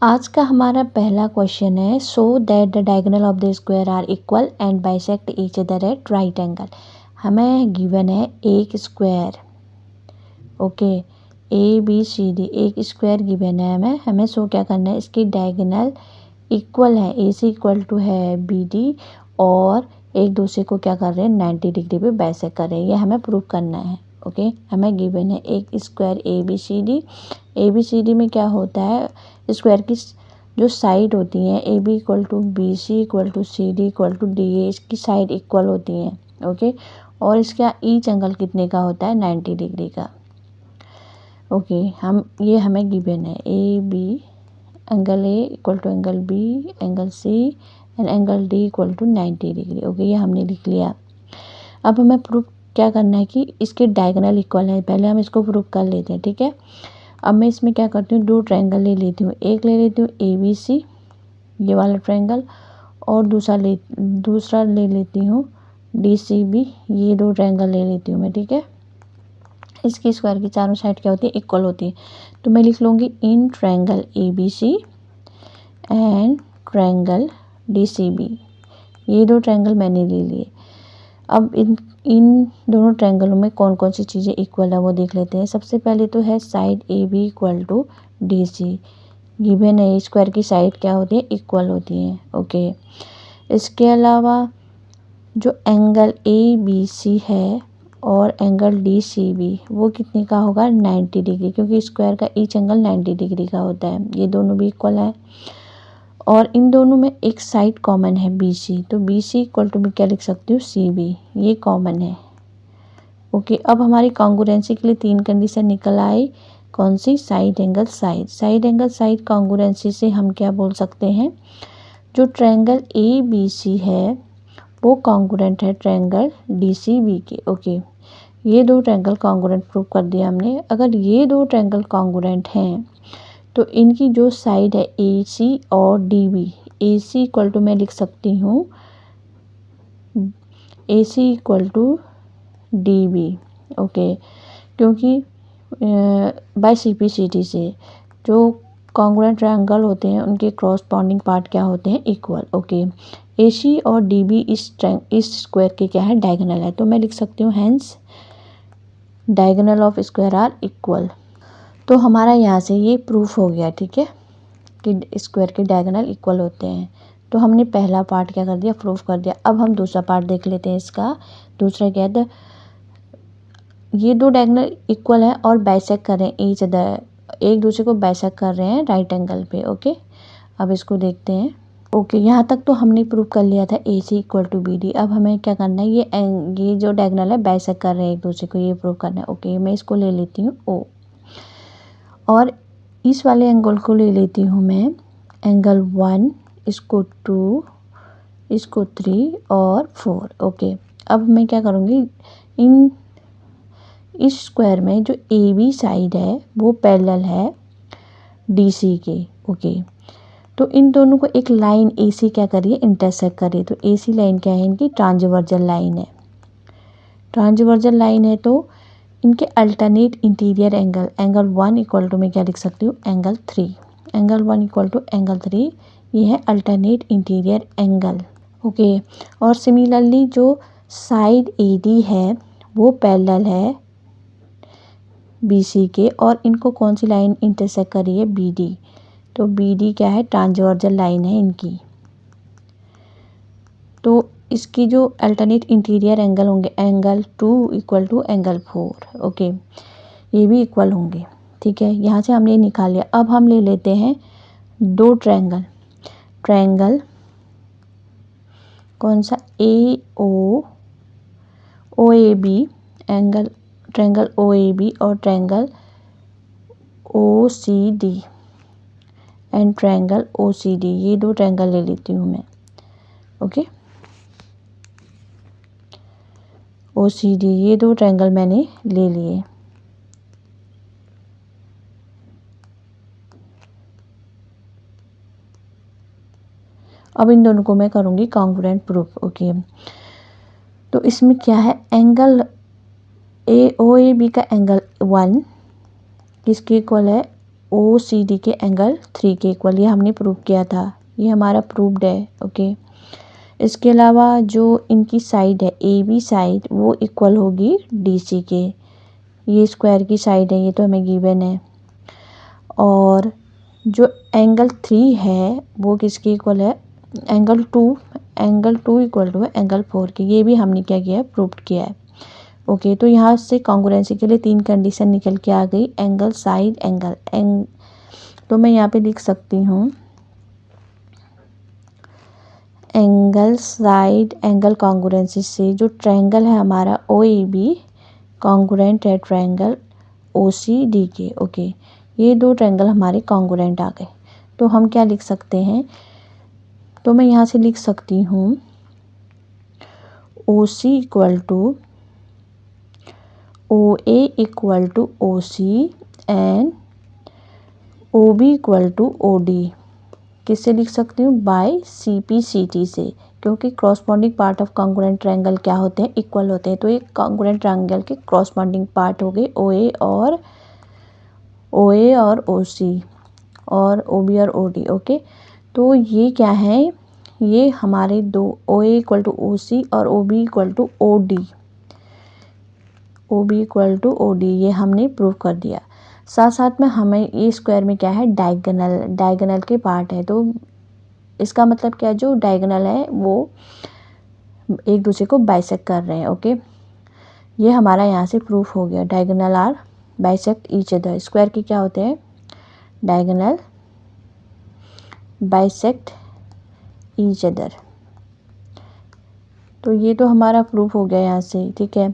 आज का हमारा पहला क्वेश्चन है, so that the diagonal of the square are equal and bisect each other at right angle. हमें गिवन है एक square, okay, A B C D, एक स्क्वायर गिवन है हमें शो क्या करना है, इसकी डायगोनल इक्वल है, ए सी इक्वल टू है बी डी, और एक दूसरे को क्या कर रहे हैं 90 डिग्री पे बाइसेक्ट कर रहे हैं, ये हमें प्रूव करना है। ओके, हमें गिवन है एक square A B C D में क्या होता है, स्क्वायर की जो साइड होती हैं A B equal to B C equal to C D equal to D A, इसकी साइड इक्वल होती हैं। ओके, और इसका ईच एंगल कितने का होता है 90 डिग्री का। ओके, ये हमें गिवन है A B angle A equal to angle B angle C and angle D equal to 90 degree. Okay, ये हमने लिख लिया। अब हमें प्रूफ क्या करना है कि इसके डायगोनल इक्वल है, पहले हम इसको प्रूफ कर लेते हैं। ठीक है, अब मैं इसमें क्या करती हूँ, दो ट्रायंगल ले लेती हूँ, एक ले लेती हूँ ए बी सी ये वाला ट्रायंगल, और दूसरा ले लेती हूँ डी सी बी, ये दो ट्रायंगल ले लेती हूँ मैं। ठीक है, इसकी स्क्वायर की चारों साइड क्या होती है, इक्वल होती है। तो मैं लिख लूँगी in triangle A B C and triangle D C B, ये दो ट्रायंगल मैंने ले लिए। अब इन दोनों ट्रायंगलों में कौन कौन सी चीज़ें इक्वल है वो देख लेते हैं। सबसे पहले तो है side A B equal to D C, given है स्क्वायर की साइड क्या होती है, इक्वल होती हैं। ओके, इसके अलावा जो एंगल ए बी सी है और एंगल डी सी बी वो कितने का होगा 90 डिग्री, क्योंकि स्क्वायर का ईच एंगल 90 डिग्री का होता है, ये दोनों भी इक्वल है। और इन दोनों में एक साइड कॉमन है बी सी, तो बी सी इक्वल टू मैं क्या लिख सकती हूँ सी बी, ये कॉमन है। ओके, अब हमारी कॉन्ग्रुएंसी के लिए तीन कंडीशन निकल आई, कौन सी, साइड एंगल साइड कॉन्ग्रुएंसी से हम क्या बोल सकते हैं, जो ट्रायंगल ए बी सी है वो कॉन्ग्रुएंट है ट्रायंगल डी सी बी के। ओके, ये दो ट्रायंगल कॉन्ग्रुएंट प्रूव कर दिया हमने। अगर ये दो ट्रायंगल कॉन्ग्रुएंट हैं तो इनकी जो साइड है ए सी और D B, A C equal to मैं लिख सकती हूँ A C equal to D B. Okay, क्योंकि by C P C T से जो कॉन्ग्रुएंट ट्रायंगल होते हैं उनके क्रॉसपॉन्डिंग पार्ट क्या होते हैं, इक्वल। ओके, ए सी और डी बी इस स्क्वायर के क्या है, डायगोनल है, तो मैं लिख सकती हूँ hence diagonal of square are equal. तो हमारा यहाँ से ये प्रूफ हो गया। ठीक है, कि स्क्वायर के डायगोनल इक्वल होते हैं। तो हमने पहला पार्ट क्या कर दिया, प्रूफ कर दिया। अब हम दूसरा पार्ट देख लेते हैं इसका। दूसरा क्या है, ये दो डायगोनल इक्वल है और बाइसेक्ट कर रहे हैं ईच अदर, एक दूसरे को बाइसेक्ट कर रहे हैं राइट एंगल पे। ओके, अब इसको देखते हैं। ओके, यहाँ तक तो हमने प्रूव कर लिया था ए C equal to B D. अब हमें क्या करना है, ये जो डायगोनल है बाइसेक्ट कर रहे हैं एक दूसरे को, ये प्रूव करना है। ओके, मैं इसको ले लेती हूँ ओ, और इस वाले एंगल को ले लेती हूँ मैं एंगल 1, इसको 2, इसको 3 और 4। ओके, अब मैं क्या करूँगी, इस स्क्वायर में जो ए बी साइड है वो पैरेलल है डी सी के। ओके, तो इन दोनों को एक लाइन ए सी क्या करिए, इंटरसेक्ट करिए। तो ए सी लाइन क्या है, इनकी ट्रांसवर्जल लाइन है। ट्रांसवर्जल लाइन है तो इनके alternate interior angle 1 equal to मैं क्या लिख सकती हूँ, angle 3, angle 1 equal to angle 3, ये है अल्टरनेट इंटीरियर एंगल। ओके, और सिमिलरली जो साइड ए डी है वो पैरेलल है बी सी के, और इनको कौन सी लाइन इंटरसेक्ट करी है, बी डी। तो बी डी क्या है, ट्रांसवर्जल लाइन है इनकी। तो इसकी जो अल्टरनेट इंटीरियर एंगल होंगे angle 2 equal to angle 4। Okay, ये भी इक्वल होंगे। ठीक है, यहाँ से हमने निकाल लिया। अब हम ले लेते हैं दो ट्रायंगल कौन सा, A O A B, triangle O A B और triangle O C D and triangle O C D, ये दो ट्रायंगल ले लेती हूँ मैं। ओके, ओ सी डी, ये दो ट्रायंगल मैंने ले लिए। अब इन दोनों को मैं करूँगी कॉन्ग्रुएंट प्रूफ। ओके, तो इसमें क्या है, angle A O A B का एंगल 1 किसके इक्वल है, ओ सी डी के एंगल 3 के इक्वल, ये हमने प्रूव किया था, ये हमारा प्रूव्ड है। ओके, इसके अलावा जो इनकी साइड है ए बी साइड वो इक्वल होगी डी सी के, ये स्क्वायर की साइड है, ये तो हमें गिवन है। और जो एंगल 3 है वो किसके इक्वल है, एंगल 2 इक्वल टू है एंगल 4 के, ये भी हमने क्या किया है, प्रूव्ड किया है। ओके, तो यहाँ से कॉन्ग्रुएंसी के लिए 3 कंडीशन निकल के आ गई, एंगल साइड एंगल तो मैं यहाँ पे लिख सकती हूँ एंगल साइड एंगल कॉन्ग्रुएंसी से जो ट्रायंगल है हमारा ओ ए बी कॉन्ग्रुएंट है ट्रायंगल ओ सी डी के। ओके, ये दो ट्रायंगल हमारे कॉन्ग्रुएंट आ गए, तो हम क्या लिख सकते हैं, तो मैं यहाँ से लिख सकती हूँ O C equal to O A equal to O C and O B equal to O D. किससे लिख सकती हूँ, by C P C T से, क्योंकि corresponding part of congruent triangle क्या होते हैं, इक्वल होते हैं। तो ये कॉन्ग्रुएंट ट्रायंगल के क्रॉसपॉन्डिंग पार्ट हो गए ओ ए और ओ सी और ओ बी और ओ डी। ओके, तो ये क्या है, ये हमारे दो ओ A equal to O C और O B equal to O D, ये हमने प्रूव कर दिया। साथ साथ में हमें ये स्क्वायर में क्या है, डायगोनल के पार्ट है, तो इसका मतलब क्या है, जो डायगोनल है वो एक दूसरे को बाइसेक्ट कर रहे हैं। ओके, ये हमारा यहाँ से प्रूफ हो गया, diagonal are bisect each other. Square के क्या होते हैं, डायगोनल बाइसेक्ट ईच अदर। तो ये तो हमारा प्रूफ हो गया यहाँ से, ठीक है।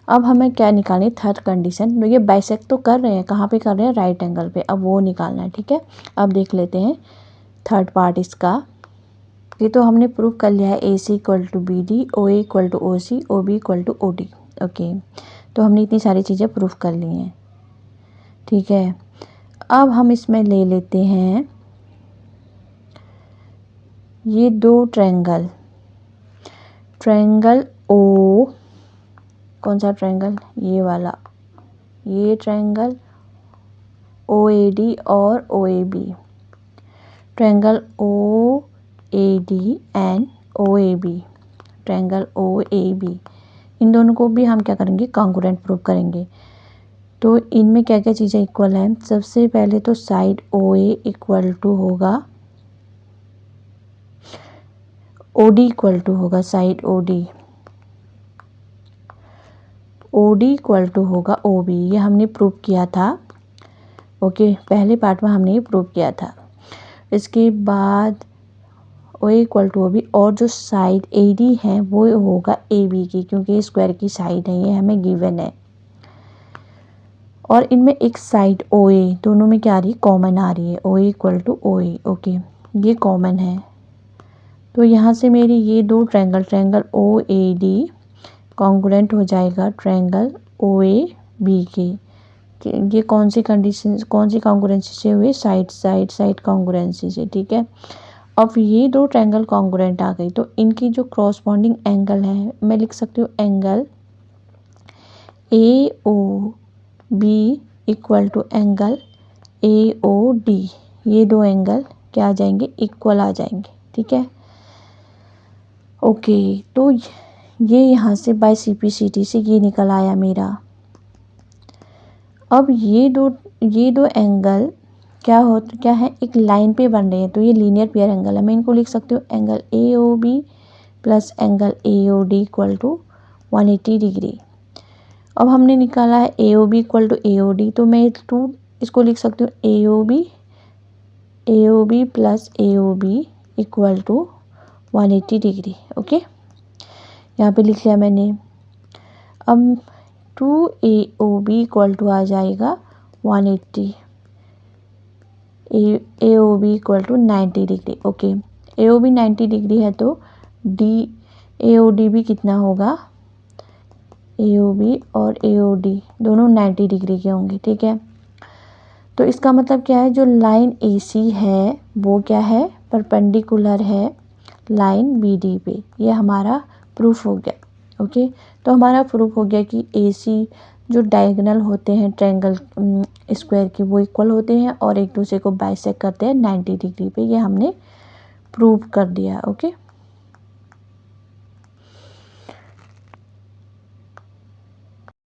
अब हमें क्या निकालनी है, थर्ड कंडीशन। तो ये बाइसेक्ट तो कर रहे हैं, कहाँ पे कर रहे हैं, राइट एंगल पे, अब वो निकालना है, ठीक है। अब देख लेते हैं थर्ड पार्ट इसका। ये तो हमने प्रूव कर लिया है, A C equal to B D, O A equal to O C, O B equal to O D. Okay, तो हमने इतनी सारी चीज़ें प्रूव कर ली हैं, ठीक है। अब हम इसमें ले लेते हैं ये दो ट्रायंगल ओ, कौन सा ट्रायंगल, ये वाला, ये ट्रायंगल ओ ए डी और O A B, triangle O A D and O A B, triangle O A B, इन दोनों को भी हम क्या करेंगे, कॉन्ग्रुएंट प्रूव करेंगे। तो इनमें क्या क्या चीज़ें इक्वल हैं, सबसे पहले तो side O A equal to होगा ओ डी इक्वल टू होगा side O D equal to होगा ओ बी, ये हमने प्रूव किया था। ओके, पहले पार्ट में हमने ये प्रूव किया था। इसके बाद O equal to O B, और जो साइड ए डी है वो होगा ए बी की, क्योंकि ये स्क्वायर की साइड है, ये हमें गिवन है। और इनमें एक साइड ओ ए, दोनों में क्या आ रही है, कॉमन आ रही है, O equal to O A. Okay, ये कॉमन है, तो यहाँ से मेरी ये दो triangle O A D congruent हो जाएगा ट्रायंगल ओ ए बी के। ये कौन सी कंडीशन, कौन सी कॉन्ग्रुएंसी से हुए, साइड कॉन्ग्रुएंसी से, ठीक है। अब ये दो ट्रायंगल कॉन्ग्रुएंट आ गई, तो इनकी जो क्रॉसपॉन्डिंग एंगल है, मैं लिख सकती हूँ angle A O B equal to angle A O D, ये दो एंगल क्या आ जाएंगे, इक्वल आ जाएंगे, ठीक है। ओके, तो ये यहाँ से by C P C T से ये निकल आया मेरा। अब ये दो एंगल क्या है, एक लाइन पे बन रहे हैं, तो ये लीनियर पेयर एंगल है। मैं इनको लिख सकती हूँ angle A O B plus angle A O D equal to 180 degree. अब हमने निकाला है A O B equal to A O D, तो मैं इसको लिख सकती हूँ A O B plus A O B equal to 180 degree. Okay, यहाँ पे लिख लिया मैंने। अब 2 A O B equal to आ जाएगा 180, A O B equal to 90 degree. Okay, A O B 90 degree है, तो ए ओ डी भी कितना होगा, ए ओ बी और ए ओ डी दोनों 90 डिग्री के होंगे, ठीक है। तो इसका मतलब क्या है, जो लाइन ए सी है वो क्या है, परपेंडिकुलर है लाइन बी डी पे, ये हमारा प्रूफ हो गया। ओके, तो हमारा प्रूफ हो गया कि ए सी जो डायगोनल होते हैं ट्रायंगल स्क्वायर की वो इक्वल होते हैं और एक दूसरे को बाइसेक्ट करते हैं 90 डिग्री पे। ये हमने प्रूव कर दिया। ओके।